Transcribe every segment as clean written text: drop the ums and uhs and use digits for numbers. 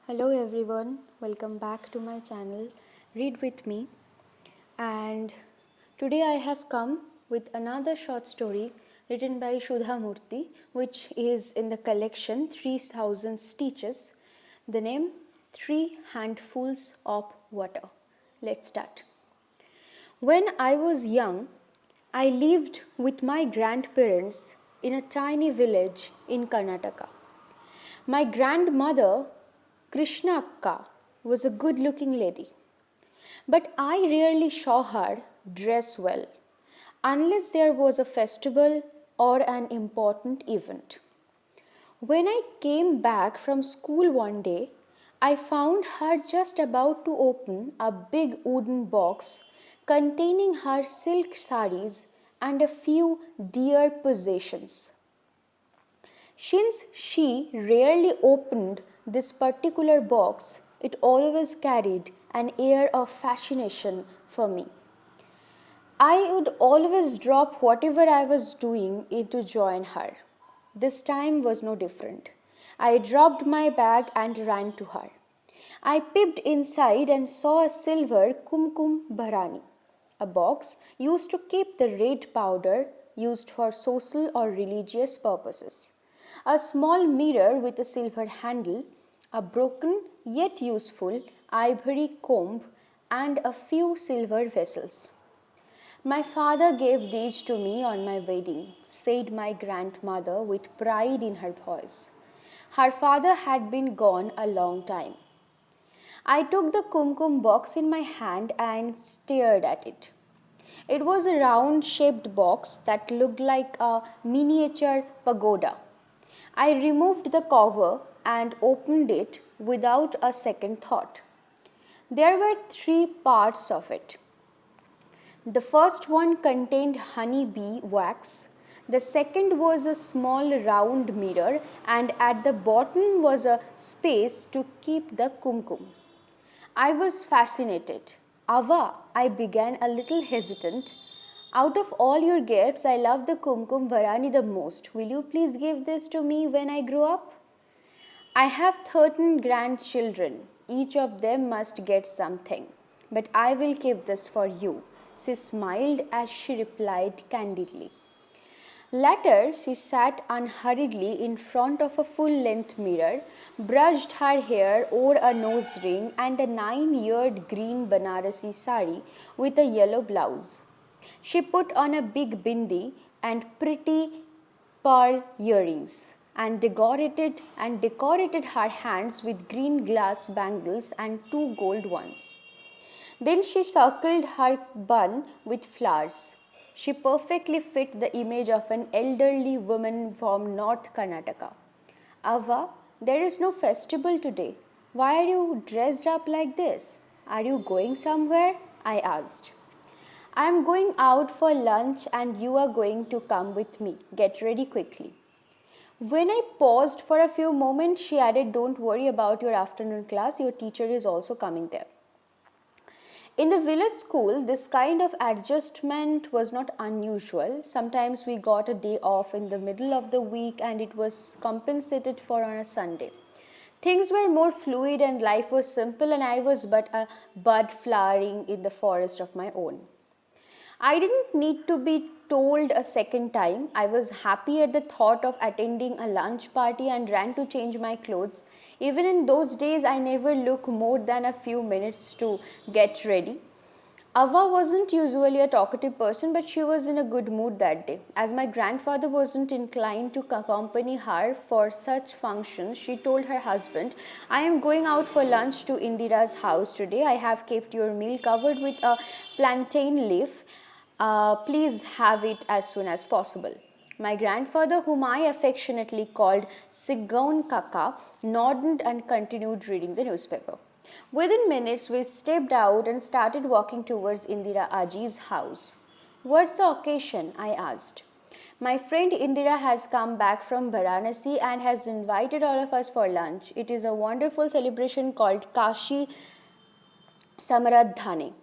Hello everyone, welcome back to my channel Read With Me, and today I have come with another short story written by Sudha Murty, which is in the collection 3000 Stitches. The name Three Handfuls of Water. Let's start. When I was young, I lived with my grandparents in a tiny village in Karnataka. My grandmother, Krishna Akka, was a good looking lady, but I rarely saw her dress well unless there was a festival or an important event. When I came back from school one day, I found her just about to open a big wooden box containing her silk saris and a few dear possessions. Since she rarely opened this particular box, it always carried an air of fascination for me. I would always drop whatever I was doing to join her. This time was no different. I dropped my bag and ran to her. I peeped inside and saw a silver kumkum bharani, a box used to keep the red powder used for social or religious purposes, a small mirror with a silver handle, a broken yet useful ivory comb, and a few silver vessels. My father gave these to me on my wedding, said my grandmother with pride in her voice. Her father had been gone a long time. I took the kumkum box in my hand and stared at it. It was a round shaped box that looked like a miniature pagoda. I removed the cover and opened it without a second thought. There were three parts of it. The first one contained honey bee wax. The second was a small round mirror, and at the bottom was a space to keep the kumkum. I was fascinated. Ava, I began a little hesitant. Out of all your gifts, I love the kumkum varani the most. Will you please give this to me when I grow up? I have 13 grandchildren. Each of them must get something. But I will keep this for you. She smiled as she replied candidly. Later, she sat unhurriedly in front of a full-length mirror, brushed her hair, wore a nose ring and a 9-eared green Banarasi sari with a yellow blouse. She put on a big bindi and pretty pearl earrings and decorated her hands with green glass bangles and 2 gold ones. Then she circled her bun with flowers. She perfectly fit the image of an elderly woman from North Karnataka. Ava, there is no festival today. Why are you dressed up like this? Are you going somewhere? I asked. I am going out for lunch and you are going to come with me. Get ready quickly. When I paused for a few moments, she added, don't worry about your afternoon class. Your teacher is also coming there. In the village school, this kind of adjustment was not unusual. Sometimes we got a day off in the middle of the week and it was compensated for on a Sunday. Things were more fluid and life was simple, and I was but a bud flowering in the forest of my own. I didn't need to be told a second time. I was happy at the thought of attending a lunch party and ran to change my clothes. Even in those days, I never looked more than a few minutes to get ready. Ava wasn't usually a talkative person, but she was in a good mood that day. As my grandfather wasn't inclined to accompany her for such functions, she told her husband, I am going out for lunch to Indira's house today. I have kept your meal covered with a plantain leaf. Please have it as soon as possible. My grandfather, whom I affectionately called Sigaun Kaka, nodded and continued reading the newspaper. Within minutes, we stepped out and started walking towards Indira Aji's house. What's the occasion? I asked. My friend Indira has come back from Varanasi and has invited all of us for lunch. It is a wonderful celebration called Kashi Samaradhane.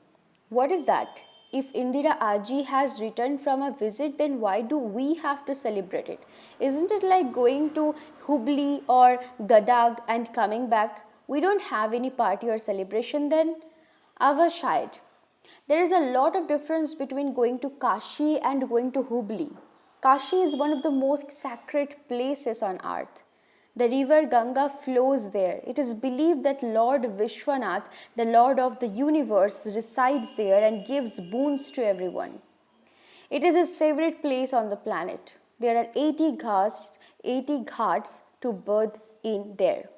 What is that? If Indira Aji has returned from a visit, then why do we have to celebrate it? Isn't it like going to Hubli or Gadag and coming back? We don't have any party or celebration then? Ava shied. There is a lot of difference between going to Kashi and going to Hubli. Kashi is one of the most sacred places on earth. The river Ganga flows there. It is believed that Lord Vishwanath, the Lord of the universe, resides there and gives boons to everyone. It is his favorite place on the planet. There are 80 ghats to bathe in there.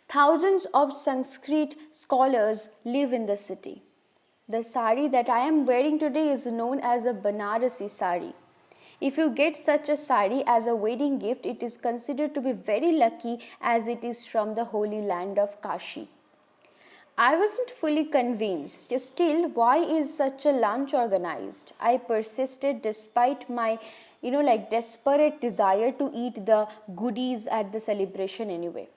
Thousands of Sanskrit scholars live in the city. The sari that I am wearing today is known as a Banarasi sari. If you get such a sari as a wedding gift, it is considered to be very lucky as it is from the holy land of Kashi. I wasn't fully convinced. Still, why is such a lunch organized? I persisted despite my, desperate desire to eat the goodies at the celebration anyway.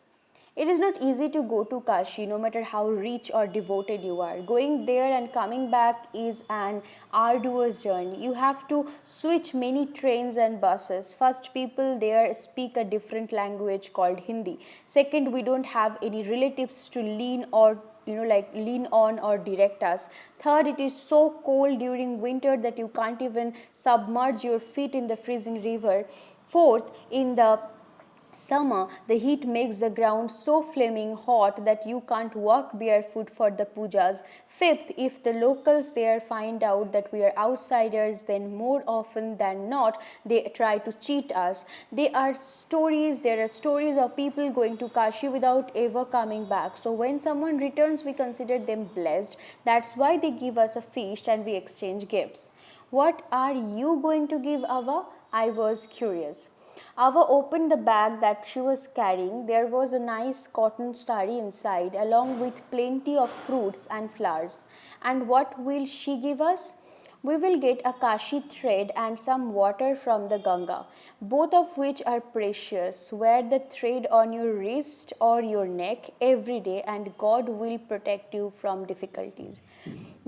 It is not easy to go to Kashi no matter how rich or devoted you are. Going there and coming back is an arduous journey. You have to switch many trains and buses. First, people there speak a different language called Hindi. Second, we don't have any relatives to lean on or direct us. Third, it is so cold during winter that you can't even submerge your feet in the freezing river. Fourth, in the summer, the heat makes the ground so flaming hot that you can't walk barefoot for the pujas. Fifth, if the locals there find out that we are outsiders, then more often than not, they try to cheat us. There are stories of people going to Kashi without ever coming back. So when someone returns, we consider them blessed. That's why they give us a feast and we exchange gifts. What are you going to give, Ava? I was curious. Ava opened the bag that she was carrying. There was a nice cotton sari inside, along with plenty of fruits and flowers. And what will she give us? We will get a Kashi thread and some water from the Ganga, both of which are precious. Wear the thread on your wrist or your neck every day, and God will protect you from difficulties.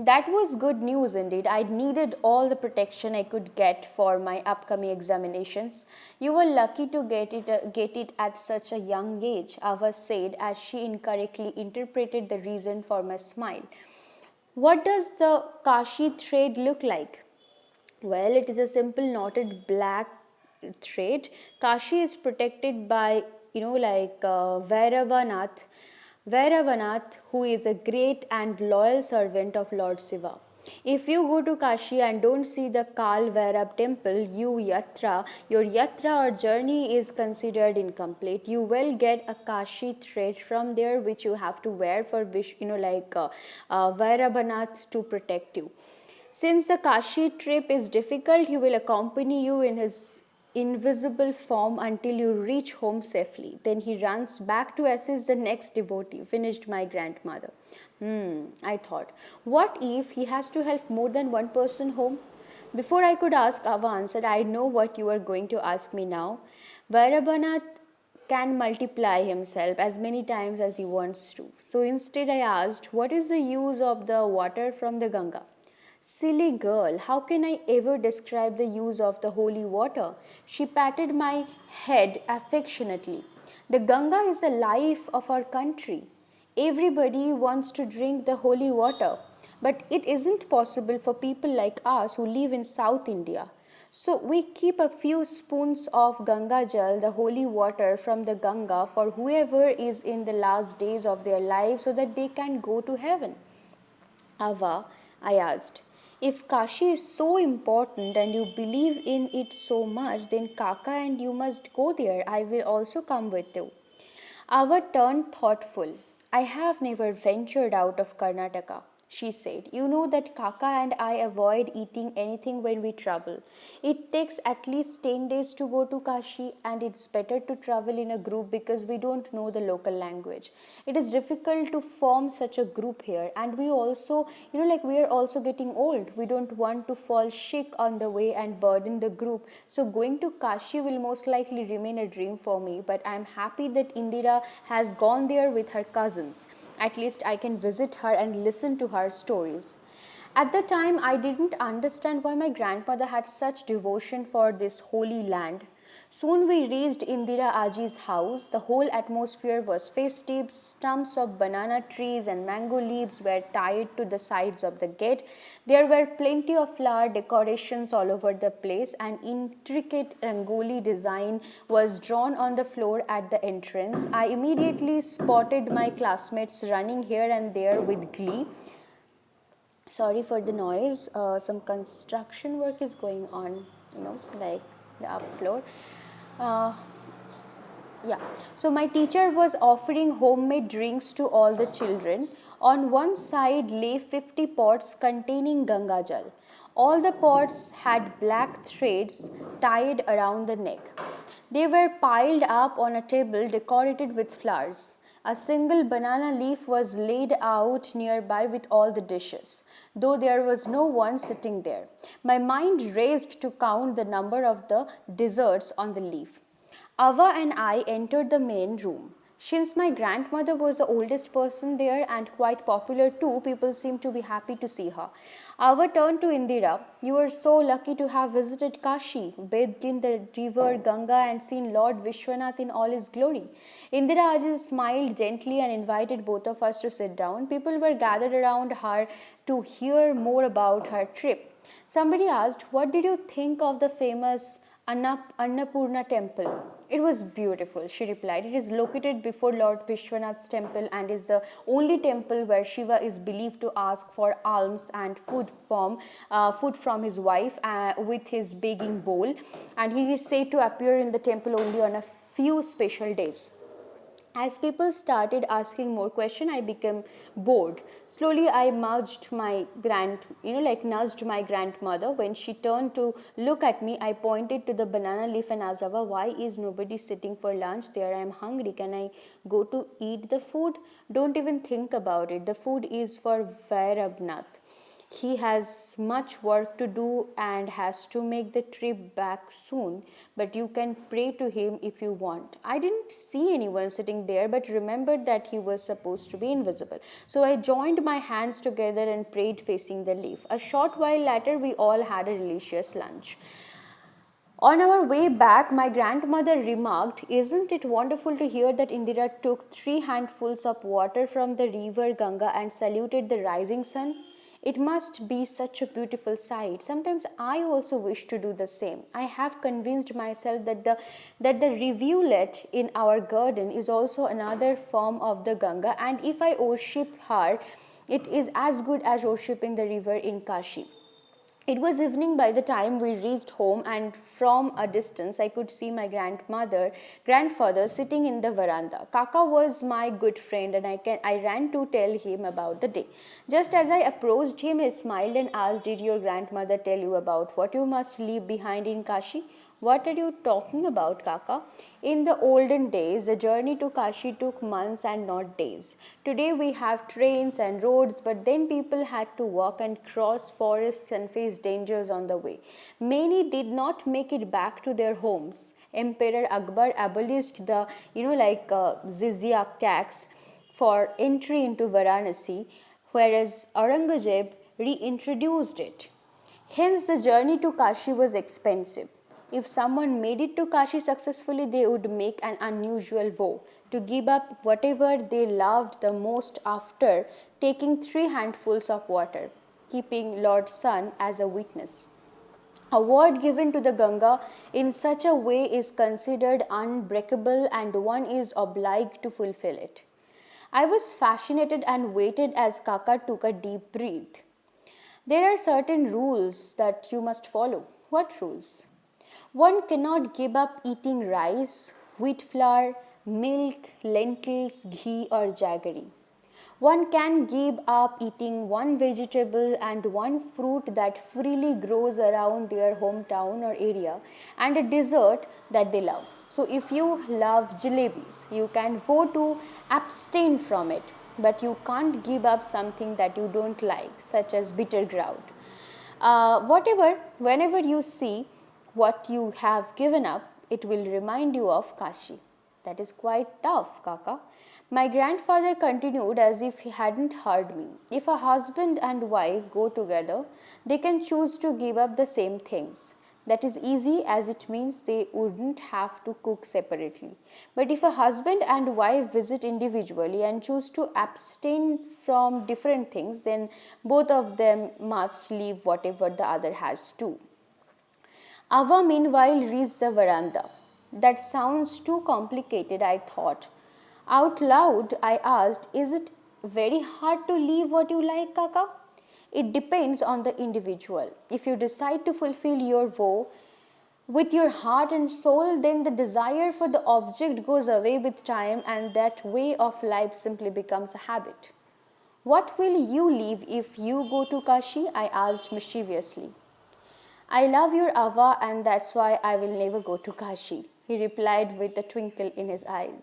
That was good news indeed. I needed all the protection I could get for my upcoming examinations. You were lucky to get it at such a young age, Ava said as she incorrectly interpreted the reason for my smile. What does the Kashi thread look like? Well, it is a simple knotted black thread. Kashi is protected by, Vairavaanath, who is a great and loyal servant of Lord Shiva. If you go to Kashi and don't see the Kal Vairab temple, your yatra or journey is considered incomplete. You will get a Kashi thread from there which you have to wear for Vairavaanath to protect you. Since the Kashi trip is difficult, he will accompany you in his invisible form until you reach home safely. Then he runs back to assist the next devotee, finished my grandmother. I thought, what if he has to help more than one person home? Before I could ask, Ava answered, I know what you are going to ask me now. Vairabhanath can multiply himself as many times as he wants to. So instead I asked, what is the use of the water from the Ganga? Silly girl, how can I ever describe the use of the holy water? She patted my head affectionately. The Ganga is the life of our country. Everybody wants to drink the holy water, but it isn't possible for people like us who live in South India. So we keep a few spoons of Ganga Jal, the holy water from the Ganga, for whoever is in the last days of their life so that they can go to heaven. Ava, I asked, if Kashi is so important and you believe in it so much, then Kaka and you must go there. I will also come with you. Ava turned thoughtful. I have never ventured out of Karnataka, she said. You know that Kaka and I avoid eating anything when we travel. It takes at least 10 days to go to Kashi, and it's better to travel in a group because we don't know the local language. It is difficult to form such a group here, and we also, we are also getting old. We don't want to fall sick on the way and burden the group. So going to Kashi will most likely remain a dream for me, but I'm happy that Indira has gone there with her cousins. At least I can visit her and listen to her stories. At the time, I didn't understand why my grandmother had such devotion for this holy land. Soon we reached Indira Aji's house. The whole atmosphere was festive. Stumps of banana trees and mango leaves were tied to the sides of the gate. There were plenty of flower decorations all over the place. An intricate rangoli design was drawn on the floor at the entrance. I immediately spotted my classmates running here and there with glee. Sorry for the noise. Some construction work is going on, like the up floor. Uh, yeah, so my teacher was offering homemade drinks to all the children. On one side lay 50 pots containing Ganga Jal. All the pots had black threads tied around the neck. They were piled up on a table decorated with flowers. A single banana leaf was laid out nearby with all the dishes, though there was no one sitting there. My mind raced to count the number of the desserts on the leaf. Ava and I entered the main room. Since my grandmother was the oldest person there and quite popular too, people seemed to be happy to see her. Ava turned to Indira. You are so lucky to have visited Kashi, bathed in the river Ganga and seen Lord Vishwanath in all his glory. Indira Aji smiled gently and invited both of us to sit down. People were gathered around her to hear more about her trip. Somebody asked, what did you think of the famous Annapurna temple? It was beautiful, she replied. It is located before Lord Vishwanath's temple and is the only temple where Shiva is believed to ask for alms and food from his wife with his begging bowl, and he is said to appear in the temple only on a few special days. As people started asking more questions, I became bored. Slowly, I nudged my grandmother. When she turned to look at me, I pointed to the banana leaf and asked, why is nobody sitting for lunch there? I am hungry. Can I go to eat the food? Don't even think about it. The food is for Vairabnath. He has much work to do and has to make the trip back soon, but you can pray to him if you want. I didn't see anyone sitting there, but remembered that he was supposed to be invisible. So I joined my hands together and prayed facing the leaf. A short while later, we all had a delicious lunch. On our way back, my grandmother remarked, isn't it wonderful to hear that Indira took 3 handfuls of water from the river Ganga and saluted the rising sun? It must be such a beautiful sight. Sometimes I also wish to do the same. I have convinced myself that the rivulet in our garden is also another form of the Ganga, and if I worship her, it is as good as worshipping the river in Kashi. It was evening by the time we reached home, and from a distance I could see my grandfather sitting in the veranda. Kaka was my good friend, and I ran to tell him about the day. Just as I approached him, he smiled and asked, did your grandmother tell you about what you must leave behind in Kashi? What are you talking about, Kaka? In the olden days, the journey to Kashi took months and not days. Today we have trains and roads, but then people had to walk and cross forests and face dangers on the way. Many did not make it back to their homes. Emperor Akbar abolished the, jizya tax for entry into Varanasi, whereas Aurangzeb reintroduced it. Hence, the journey to Kashi was expensive. If someone made it to Kashi successfully, they would make an unusual vow to give up whatever they loved the most after taking 3 handfuls of water, keeping Lord Sun as a witness. A word given to the Ganga in such a way is considered unbreakable, and one is obliged to fulfill it. I was fascinated and waited as Kaka took a deep breath. There are certain rules that you must follow. What rules? One cannot give up eating rice, wheat flour, milk, lentils, ghee or jaggery. One can give up eating one vegetable and one fruit that freely grows around their hometown or area, and a dessert that they love. So if you love jalebis, you can vote to abstain from it, but you can't give up something that you don't like, such as bitter gourd. Whenever you see what you have given up, it will remind you of Kashi. That is quite tough, Kaka. My grandfather continued as if he hadn't heard me. If a husband and wife go together, they can choose to give up the same things. That is easy, as it means they wouldn't have to cook separately. But if a husband and wife visit individually and choose to abstain from different things, then both of them must leave whatever the other has too. Ava meanwhile reached the veranda. That sounds too complicated, I thought. Out loud, I asked, is it very hard to leave what you like, Kaka? It depends on the individual. If you decide to fulfill your vow with your heart and soul, then the desire for the object goes away with time and that way of life simply becomes a habit. What will you leave if you go to Kashi? I asked mischievously. I love your Ava and that's why I will never go to Kashi, he replied with a twinkle in his eyes.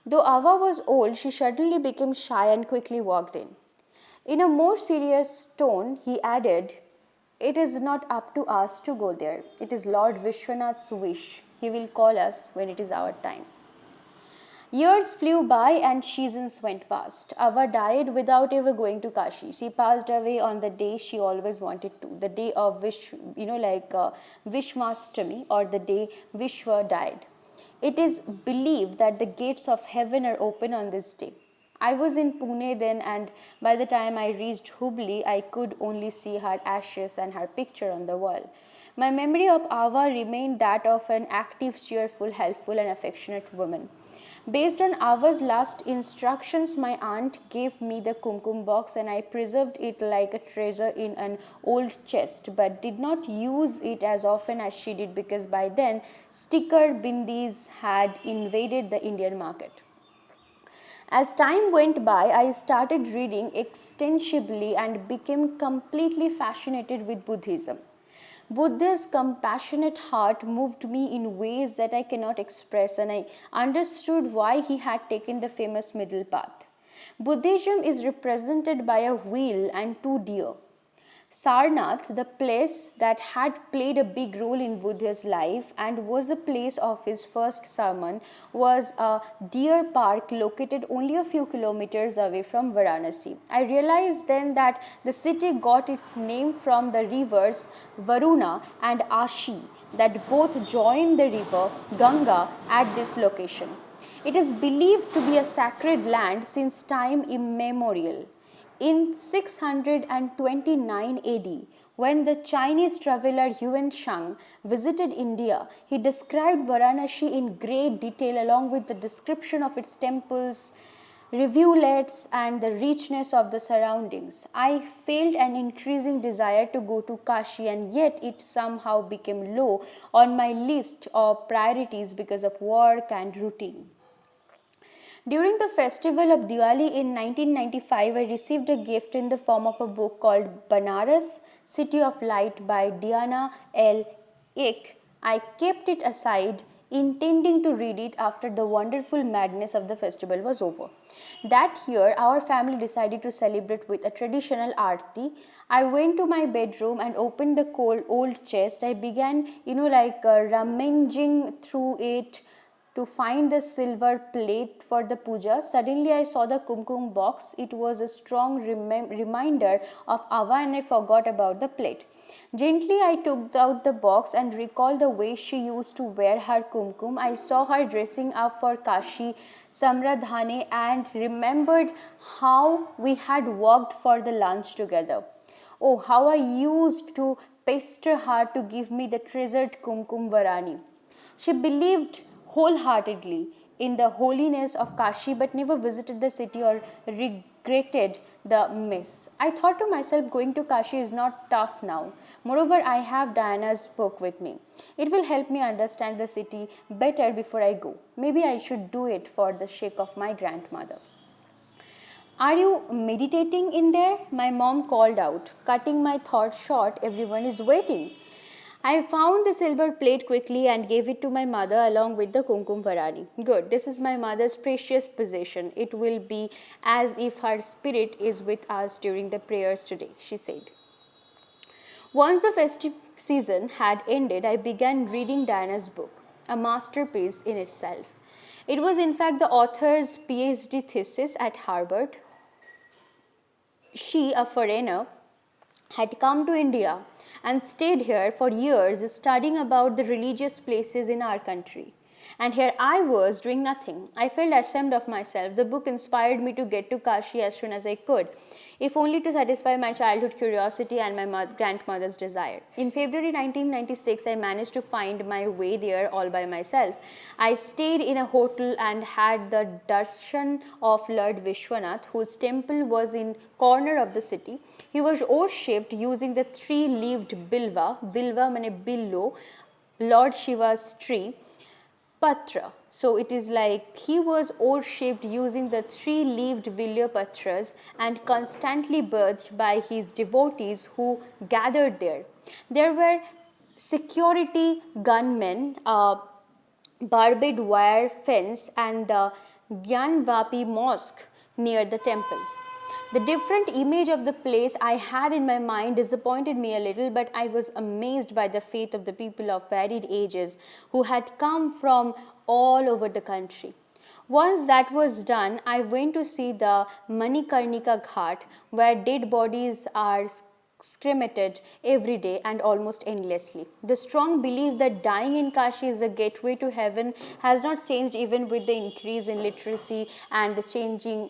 Though Ava was old, she suddenly became shy and quickly walked in. In a more serious tone, he added, it is not up to us to go there. It is Lord Vishwanath's wish. He will call us when it is our time. Years flew by and seasons went past. Ava died without ever going to Kashi. She passed away on the day she always wanted to, the day of Vishwastami, or the day Vishwa died. It is believed that the gates of heaven are open on this day. I was in Pune then, and by the time I reached Hubli, I could only see her ashes and her picture on the wall. My memory of Ava remained that of an active, cheerful, helpful and affectionate woman. Based on Ava's last instructions, my aunt gave me the kumkum box and I preserved it like a treasure in an old chest, but did not use it as often as she did because by then sticker bindis had invaded the Indian market. As time went by, I started reading extensively and became completely fascinated with Buddhism. Buddha's compassionate heart moved me in ways that I cannot express, and I understood why he had taken the famous middle path. Buddhism is represented by a wheel and two deer. Sarnath, the place that had played a big role in Buddha's life and was the place of his first sermon, was a deer park located only a few kilometers away from Varanasi. I realized then that the city got its name from the rivers Varuna and Ashi that both join the river Ganga at this location. It is believed to be a sacred land since time immemorial. In 629 AD, when the Chinese traveler Yuan Shang visited India, he described Varanasi in great detail along with the description of its temples, rivulets and the richness of the surroundings. I felt an increasing desire to go to Kashi, and yet it somehow became low on my list of priorities because of work and routine. During the festival of Diwali in 1995, I received a gift in the form of a book called Banaras, City of Light by Diana L. Ek. I kept it aside, intending to read it after the wonderful madness of the festival was over. That year, our family decided to celebrate with a traditional aarti. I went to my bedroom and opened the cold old chest. I began, rummaging through it to find the silver plate for the puja. Suddenly I saw the kumkum box. It was a strong reminder of Ava and I forgot about the plate. Gently I took out the box and recalled the way she used to wear her kumkum. I saw her dressing up for Kashi Samradhane and remembered how we had walked for the lunch together. Oh, how I used to pester her to give me the treasured kumkum varani. She believed wholeheartedly in the holiness of Kashi but never visited the city or regretted the miss. I thought to myself, going to Kashi is not tough now. Moreover, I have Diana's book with me. It will help me understand the city better before I go. Maybe I should do it for the sake of my grandmother. Are you meditating in there? My mom called out, cutting my thought short. Everyone is waiting. I found the silver plate quickly and gave it to my mother along with the kumkum varani. Good, this is my mother's precious possession. It will be as if her spirit is with us during the prayers today, she said. Once the festive season had ended, I began reading Diana's book, a masterpiece in itself. It was in fact the author's PhD thesis at Harvard. She, a foreigner, had come to India and stayed here for years studying about the religious places in our country. And here I was doing nothing. I felt ashamed of myself. The book inspired me to get to Kashi as soon as I could, if only to satisfy my childhood curiosity and my grandmother's desire. In February 1996, I managed to find my way there all by myself. I stayed in a hotel and had the darshan of Lord Vishwanath, whose temple was in corner of the city. He was worshipped using the three-leaved bilva mane billo, Lord Shiva's tree, Patra. So it is like he was worshipped using the three-leaved Vilya Patras and constantly birthed by his devotees who gathered there. There were security gunmen, barbed wire fence, and the Gyanvapi mosque near the temple. The different image of the place I had in my mind disappointed me a little, but I was amazed by the faith of the people of varied ages who had come from all over the country. Once that was done, I went to see the Manikarnika Ghat, where dead bodies are cremated every day and almost endlessly. The strong belief that dying in Kashi is a gateway to heaven has not changed even with the increase in literacy and the changing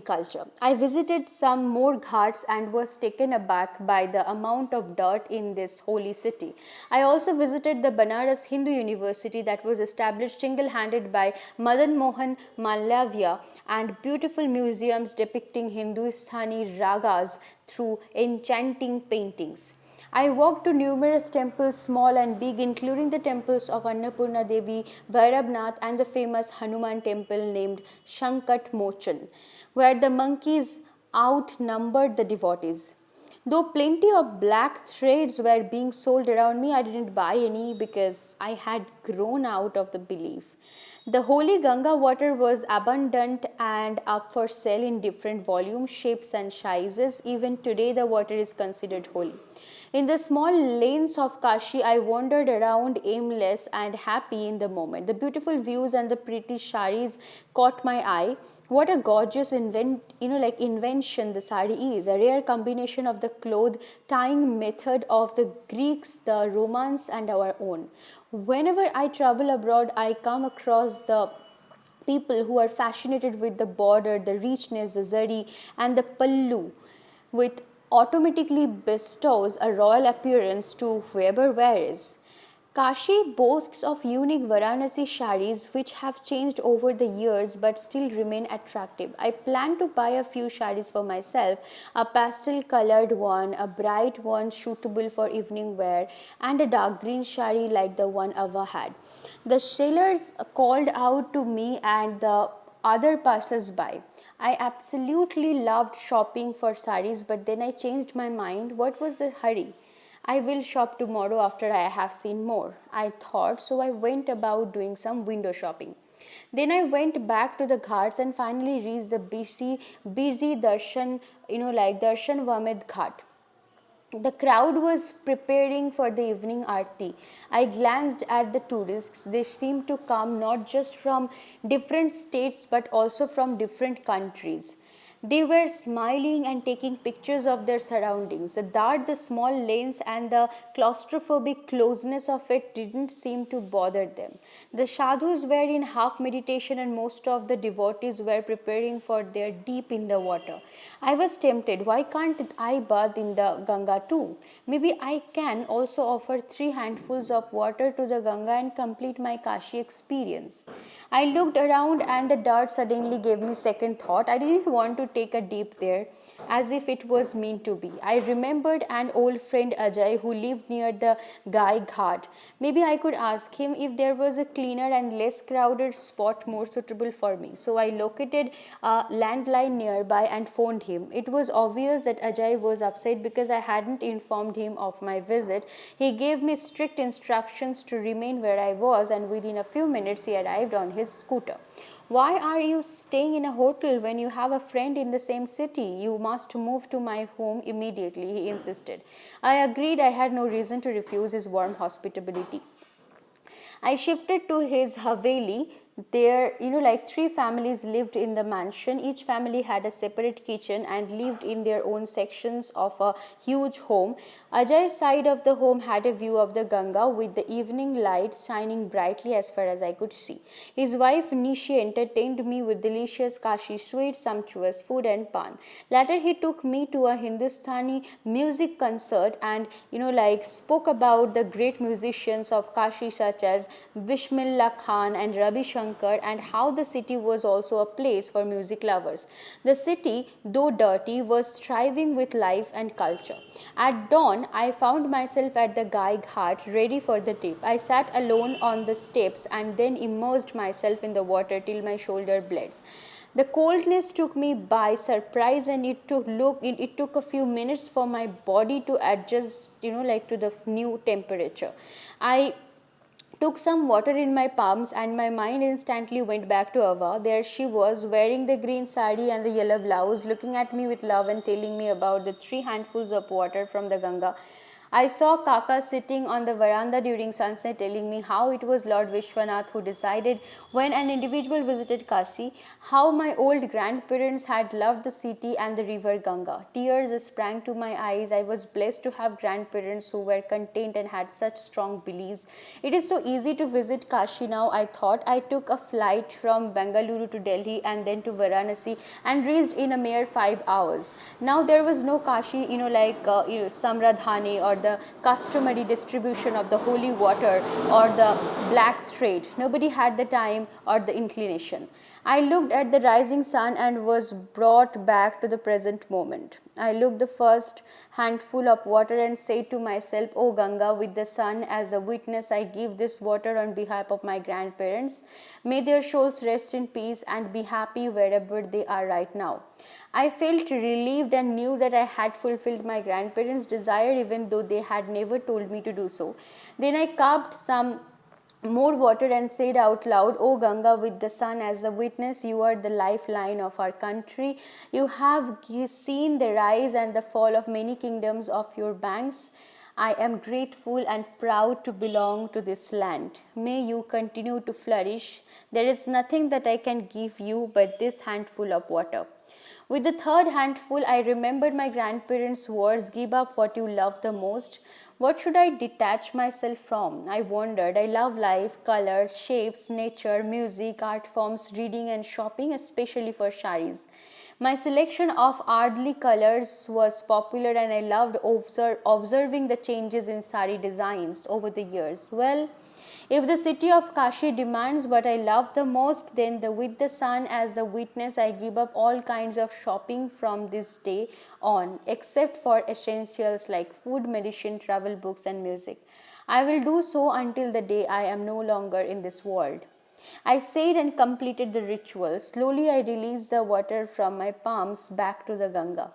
culture. I visited some more ghats and was taken aback by the amount of dirt in this holy city. I also visited the Banaras Hindu University that was established single-handed by Madan Mohan Mallavya, and beautiful museums depicting Hindustani ragas through enchanting paintings. I walked to numerous temples, small and big, including the temples of Annapurna Devi, Bhairabnath, and the famous Hanuman temple named Shankat Mochan, where the monkeys outnumbered the devotees. Though plenty of black threads were being sold around me, I didn't buy any because I had grown out of the belief. The holy Ganga water was abundant and up for sale in different volumes, shapes, and sizes. Even today, the water is considered holy. In the small lanes of Kashi, I wandered around aimless and happy in the moment. The beautiful views and the pretty saris caught my eye. What a gorgeous invention the sari is, a rare combination of the cloth tying method of the Greeks, the Romans, and our own. Whenever I travel abroad, I come across the people who are fascinated with the border, the richness, the zari, and the pallu, which automatically bestows a royal appearance to whoever wears. Kashi boasts of unique Varanasi saris which have changed over the years but still remain attractive. I plan to buy a few saris for myself, a pastel colored one, a bright one suitable for evening wear, and a dark green sari like the one Ava had. The sellers called out to me and the other passers-by. I absolutely loved shopping for saris, but then I changed my mind. What was the hurry? I will shop tomorrow after I have seen more, I thought, so I went about doing some window shopping. Then I went back to the ghats and finally reached the busy Darshan, Darshan Vamed Ghat. The crowd was preparing for the evening aarti. I glanced at the tourists. They seemed to come not just from different states but also from different countries. They were smiling and taking pictures of their surroundings. The dark, the small lanes, and the claustrophobic closeness of it didn't seem to bother them. The sadhus were in half meditation, and most of the devotees were preparing for their deep in the water. I was tempted. Why can't I bathe in the Ganga too? Maybe I can also offer 3 handfuls of water to the Ganga and complete my Kashi experience. I looked around and the dart suddenly gave me second thought. I didn't want to take a dip there as if it was meant to be. I remembered an old friend Ajay who lived near the Gai Ghat. Maybe I could ask him if there was a cleaner and less crowded spot more suitable for me. So I located a landline nearby and phoned him. It was obvious that Ajay was upset because I hadn't informed him of my visit. He gave me strict instructions to remain where I was, and within a few minutes he arrived on his scooter. Why are you staying in a hotel when you have a friend in the same city? You must move to my home immediately, he insisted. I agreed. I had no reason to refuse his warm hospitality. I shifted to his Haveli, There, like 3 families lived in the mansion. Each family had a separate kitchen and lived in their own sections of a huge home. Ajay's side of the home had a view of the Ganga with the evening light shining brightly as far as I could see. His wife Nishi entertained me with delicious Kashi sweets, sumptuous food and pan. Later he took me to a Hindustani music concert and like spoke about the great musicians of Kashi such as Bismillah Khan and Ravi Shankar, and how the city was also a place for music lovers. The city, though dirty, was thriving with life and culture. At dawn, I found myself at the Gai Ghat ready for the trip. I sat alone on the steps and then immersed myself in the water till my shoulder blades. The coldness took me by surprise, and it took a few minutes for my body to adjust, like to the new temperature. I took some water in my palms and my mind instantly went back to Ava. There she was, wearing the green sari and the yellow blouse, looking at me with love and telling me about the 3 handfuls of water from the Ganga. I saw Kaka sitting on the veranda during sunset telling me how it was Lord Vishwanath who decided when an individual visited Kashi, how my old grandparents had loved the city and the river Ganga. Tears sprang to my eyes. I was blessed to have grandparents who were content and had such strong beliefs. It is so easy to visit Kashi now, I thought. I took a flight from Bengaluru to Delhi and then to Varanasi and reached in a mere 5 hours. Now there was no Kashi, Samradhani or the customary distribution of the holy water or the black thread. Nobody had the time or the inclination. I looked at the rising sun and was brought back to the present moment. I looked the first handful of water and said to myself, O Ganga, with the sun as a witness, I give this water on behalf of my grandparents. May their souls rest in peace and be happy wherever they are right now. I felt relieved and knew that I had fulfilled my grandparents' desire even though they had never told me to do so. Then I carved some more water and said out loud, O Ganga, with the sun as a witness, you are the lifeline of our country. You have seen the rise and the fall of many kingdoms of your banks. I am grateful and proud to belong to this land. May you continue to flourish. There is nothing that I can give you but this handful of water. With the third handful, I remembered my grandparents' words, give up what you love the most. What should I detach myself from? I wondered. I love life, colors, shapes, nature, music, art forms, reading and shopping, especially for saris. My selection of earthly colors was popular and I loved observing the changes in sari designs over the years. Well, if the city of Kashi demands what I love the most, then with the sun as the witness, I give up all kinds of shopping from this day on, except for essentials like food, medicine, travel, books, and music. I will do so until the day I am no longer in this world. I said and completed the ritual. Slowly I released the water from my palms back to the Ganga.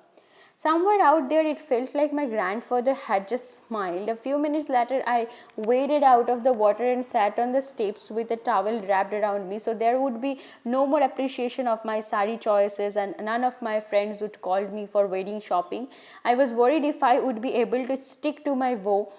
Somewhere out there, it felt like my grandfather had just smiled. A few minutes later, I waded out of the water and sat on the steps with a towel wrapped around me. So there would be no more appreciation of my sari choices, and none of my friends would call me for wedding shopping. I was worried if I would be able to stick to my vow,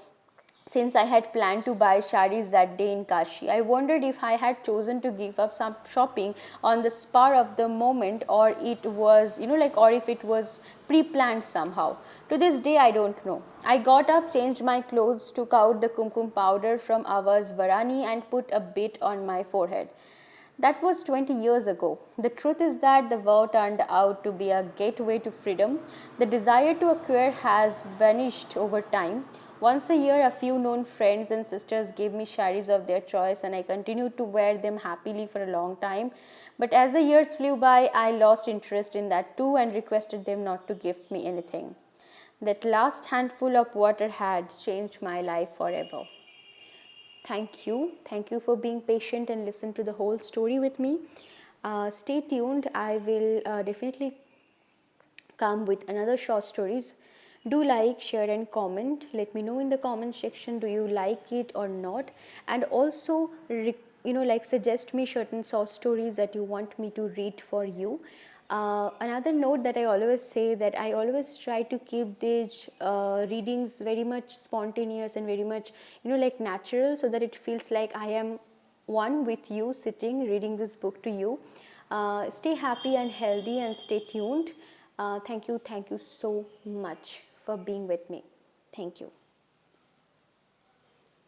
since I had planned to buy saris that day in Kashi. I wondered if I had chosen to give up some shopping on the spur of the moment, or it was, or if it was pre-planned somehow. To this day, I don't know. I got up, changed my clothes, took out the kumkum powder from Ava's varani and put a bit on my forehead. That was 20 years ago. The truth is that the vow turned out to be a gateway to freedom. The desire to acquire has vanished over time. Once a year, a few known friends and sisters gave me saris of their choice, and I continued to wear them happily for a long time. But as the years flew by, I lost interest in that too and requested them not to gift me anything. That last handful of water had changed my life forever. Thank you. Thank you for being patient and listen to the whole story with me. Stay tuned. I will definitely come with another short stories. Do like, share and comment. Let me know in the comment section, do you like it or not, and also suggest me certain short stories that you want me to read for you. Another note that I always say, that I always try to keep these readings very much spontaneous and very much natural, so that it feels like I am one with you, sitting reading this book to you. Stay happy and healthy and stay tuned. Thank you so much for being with me. Thank you.